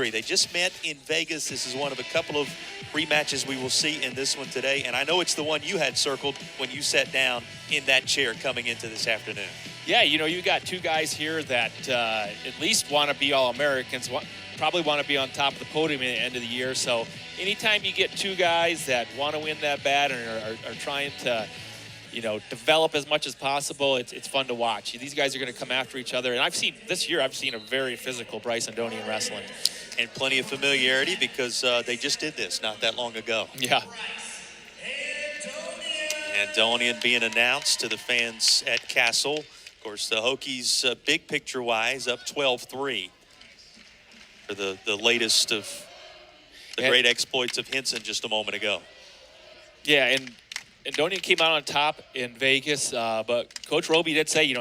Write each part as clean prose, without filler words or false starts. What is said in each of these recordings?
3. They just met in Vegas. This is one of a couple of rematches we will see in this one today. And I know it's the one you had circled when you sat down in that chair coming into this afternoon. Yeah, you got two guys here that at least want to be All-Americans, probably want to be on top of the podium at the end of the year. So anytime you get two guys that want to win that bad and are trying to, develop as much as possible, it's fun to watch. These guys are going to come after each other. And this year I've seen a very physical Bryce Andonian wrestling. And plenty of familiarity because they just did this not that long ago. Yeah. Andonian being announced to the fans at Castle. Of course, the Hokies, big picture-wise, up 12-3 for the latest of the great exploits of Henson just a moment ago. Yeah, and Andonian came out on top in Vegas, but Coach Roby did say,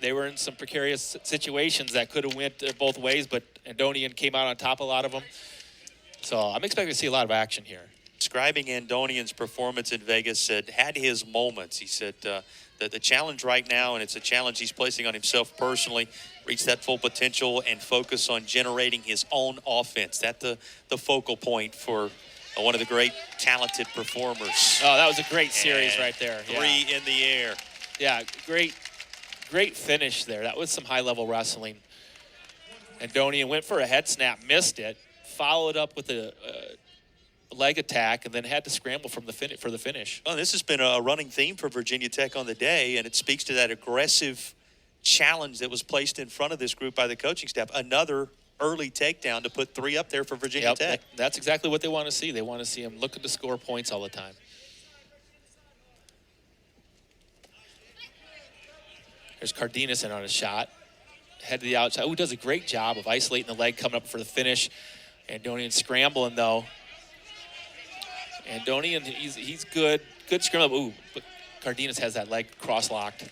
they were in some precarious situations that could have went both ways, but Andonian came out on top of a lot of them. So I'm expecting to see a lot of action here. Describing Andonian's performance in Vegas, said had his moments. He said that the challenge right now, and it's a challenge he's placing on himself personally, reach that full potential and focus on generating his own offense. That's the focal point for one of the great talented performers. Oh, that was a great series right there. Three in the air. Yeah, great finish there. That was some high-level wrestling. Andonian went for a head snap, missed it, followed up with a leg attack, and then had to scramble for the finish. Well, this has been a running theme for Virginia Tech on the day, and it speaks to that aggressive challenge that was placed in front of this group by the coaching staff. Another early takedown to put 3 up there for Virginia Tech. That's exactly what they want to see. They want to see him looking to score points all the time. There's Cardenas in on a shot. Head to the outside. He does a great job of isolating the leg, coming up for the finish. Andonian scrambling, though. Andonian, he's good. Good scramble. Ooh, but Cardenas has that leg cross-locked.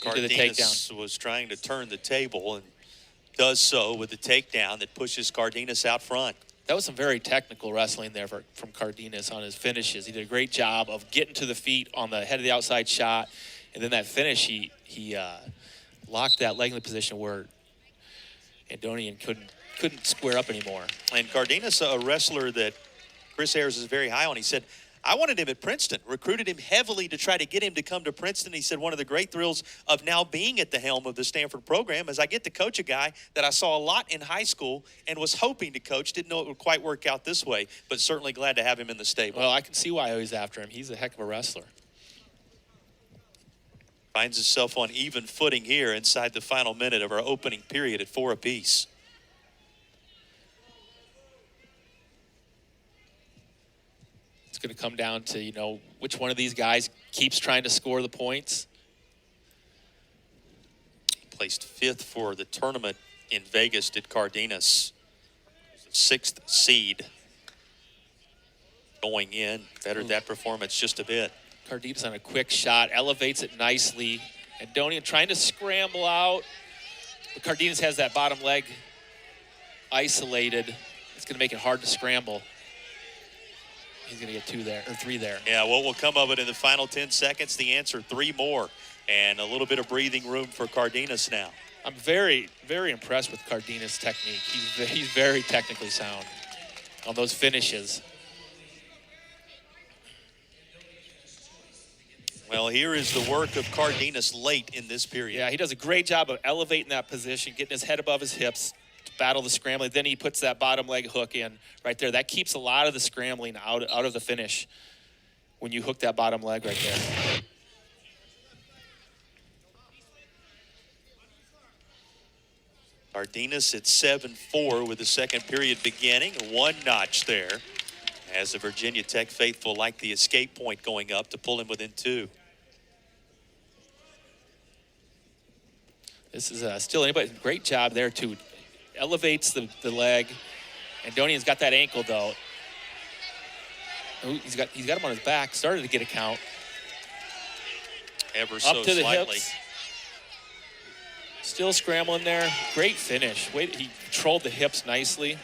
Cardenas was trying to turn the table and does so with the takedown that pushes Cardenas out front. That was some very technical wrestling there from Cardenas on his finishes. He did a great job of getting to the feet on the head of the outside shot. And then that finish, he locked that leg in the position where Andonian couldn't square up anymore. And Cardenas, a wrestler that Chris Ayers is very high on, he said, I wanted him at Princeton, recruited him heavily to try to get him to come to Princeton. He said one of the great thrills of now being at the helm of the Stanford program is I get to coach a guy that I saw a lot in high school and was hoping to coach. Didn't know it would quite work out this way, but certainly glad to have him in the stable. Well, I can see why he's after him. He's a heck of a wrestler. Finds himself on even footing here inside the final minute of our opening period at 4 apiece. It's going to come down to, which one of these guys keeps trying to score the points. Placed 5th for the tournament in Vegas, did Cardenas. 6th seed going in. Bettered that performance just a bit. Cardenas on a quick shot, elevates it nicely. Andonian trying to scramble out. But Cardenas has that bottom leg isolated. It's going to make it hard to scramble. He's going to get 2 there, or 3 there. Yeah, what will come of it in the final 10 seconds? The answer, 3 more. And a little bit of breathing room for Cardenas now. I'm very, very impressed with Cardenas' technique. He's very technically sound on those finishes. Well, here is the work of Cardenas late in this period. Yeah, he does a great job of elevating that position, getting his head above his hips, to battle the scrambling. Then he puts that bottom leg hook in right there. That keeps a lot of the scrambling out of the finish when you hook that bottom leg right there. Cardenas at 7-4 with the second period beginning. 1 notch there as the Virginia Tech faithful like the escape point going up to pull him within 2. This is still anybody. Great job there, too. Elevates the leg. Andonian's got that ankle, though. Ooh, he's got him on his back. Started to get a count. Ever so Up to the slightly. hips. Still scrambling there. Great finish. He controlled the hips nicely.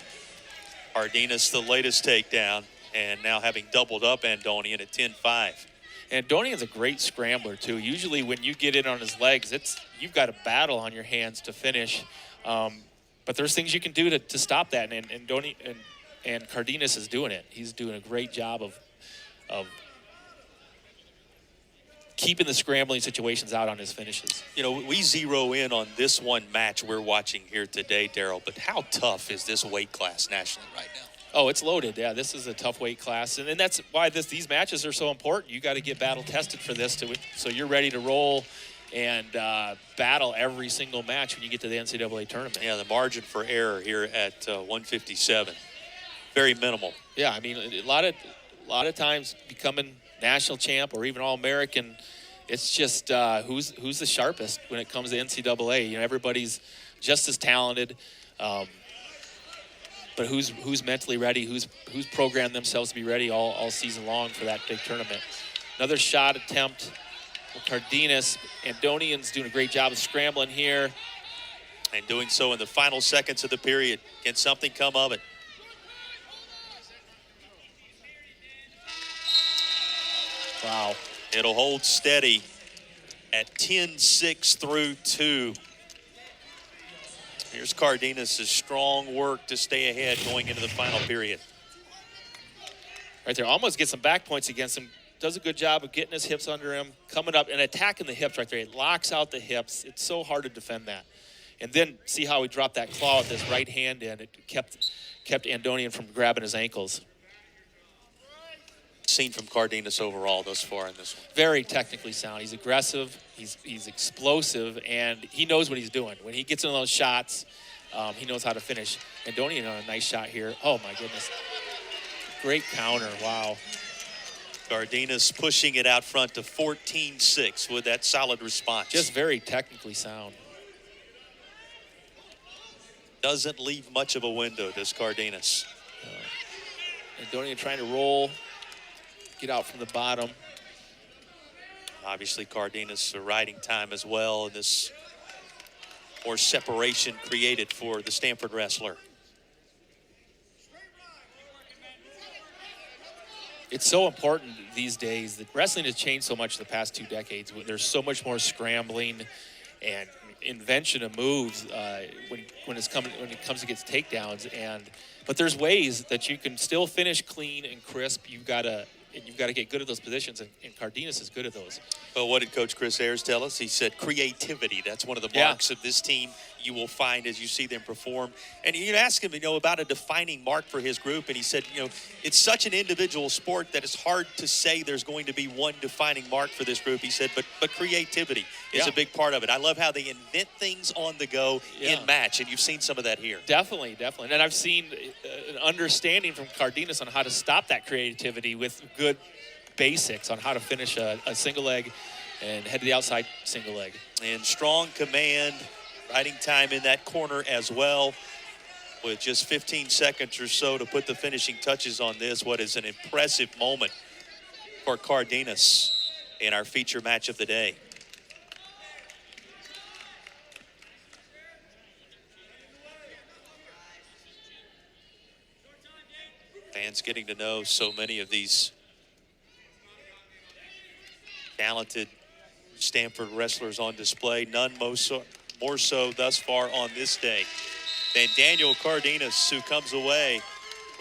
Cardenas, the latest takedown, and now having doubled up Andonian at 10-5. Andonian's a great scrambler, too. Usually when you get in on his legs, you've got a battle on your hands to finish. But there's things you can do to stop that, and Cardenas is doing it. He's doing a great job of keeping the scrambling situations out on his finishes. You know, we zero in on this one match we're watching here today, Darryl, but how tough is this weight class nationally right now? Oh, it's loaded. Yeah, this is a tough weight class, and that's why these matches are so important. You got to get battle tested for this, so you're ready to roll and battle every single match when you get to the NCAA tournament. Yeah, the margin for error here at 157, very minimal. Yeah, I mean, a lot of times becoming national champ or even All-American, it's just who's the sharpest when it comes to NCAA. You know, everybody's just as talented, but who's mentally ready, who's programmed themselves to be ready all season long for that big tournament. Another shot attempt for Cardenas. Andonian's doing a great job of scrambling here. And doing so in the final seconds of the period. Can something come of it? Wow. It'll hold steady at 10-6 through 2. Here's Cardenas' strong work to stay ahead going into the final period. Right there, almost gets some back points against him. Does a good job of getting his hips under him, coming up and attacking the hips right there. It locks out the hips. It's so hard to defend that. And then see how he dropped that claw with his right hand in. It kept Andonian from grabbing his ankles. Seen from Cardenas overall thus far in this one. Very technically sound. He's aggressive. He's explosive, and he knows what he's doing. When he gets in those shots, he knows how to finish. Andonian on a nice shot here. Oh, my goodness. Great counter. Wow. Cardenas pushing it out front to 14-6 with that solid response. Just very technically sound. Doesn't leave much of a window, does Cardenas. Andonian trying to roll, get out from the bottom. Obviously, Cardenas riding time as well, and this more separation created for the Stanford wrestler. It's so important these days that wrestling has changed so much in the past 2 decades. There's so much more scrambling and invention of moves when it comes to get takedowns. But there's ways that you can still finish clean and crisp. You've got to get good at those positions, and Cardenas is good at those. But what did Coach Chris Ayers tell us? He said creativity. That's one of the marks of this team you will find as you see them perform. And you ask him, about a defining mark for his group, and he said, it's such an individual sport that it's hard to say there's going to be one defining mark for this group. He said, but creativity is a big part of it. I love how they invent things on the go in match, and you've seen some of that here. Definitely. And I've seen an understanding from Cardenas on how to stop that creativity with good basics on how to finish a single leg and head to the outside single leg. And strong command, riding time in that corner as well, with just 15 seconds or so to put the finishing touches on this. What is an impressive moment for Cardenas in our feature match of the day. Fans getting to know so many of these talented Stanford wrestlers on display. None more so thus far on this day than Daniel Cardenas, who comes away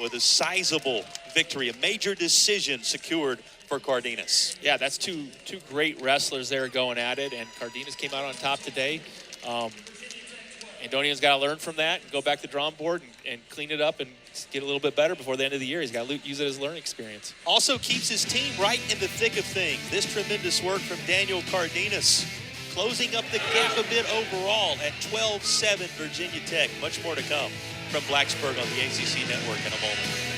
with a sizable victory, a major decision secured for Cardenas. Yeah, that's two great wrestlers there going at it, and Cardenas came out on top today. Andonian's got to learn from that and go back to the drawing board and clean it up and get a little bit better before the end of the year. He's got to use it as a learning experience. Also keeps his team right in the thick of things. This tremendous work from Daniel Cardenas, closing up the gap a bit overall at 12-7 Virginia Tech. Much more to come from Blacksburg on the ACC Network in a moment.